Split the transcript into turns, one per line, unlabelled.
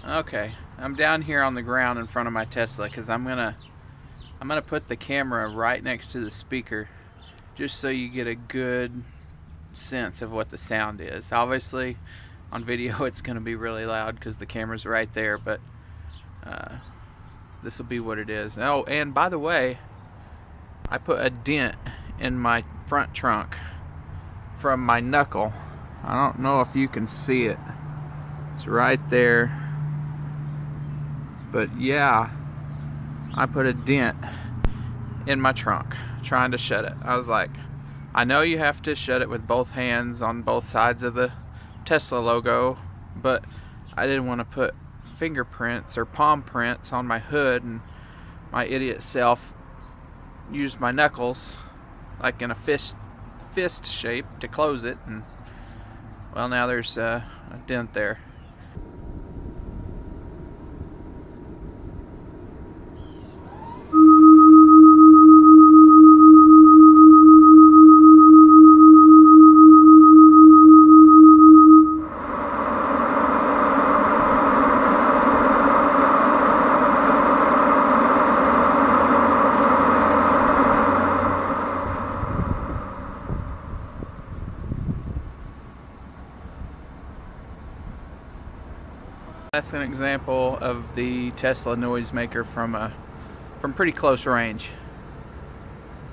Okay, I'm down here on the ground in front of my Tesla because I'm gonna put the camera right next to the speaker just so you get a good sense of what the sound is. Obviously on video it's gonna be really loud because the camera's right there, but this will be what it is. Oh, and by the way, I put a dent in my front trunk from my knuckle. I don't know if you can see it. It's right there. But yeah, I put a dent in my trunk trying to shut it. I was like, I know you have to shut it with both hands on both sides of the Tesla logo, but I didn't want to put fingerprints or palm prints on my hood, and my idiot self used my knuckles like in a fist shape to close it, and well, now there's a dent there. That's an example of the Tesla noisemaker from pretty close range.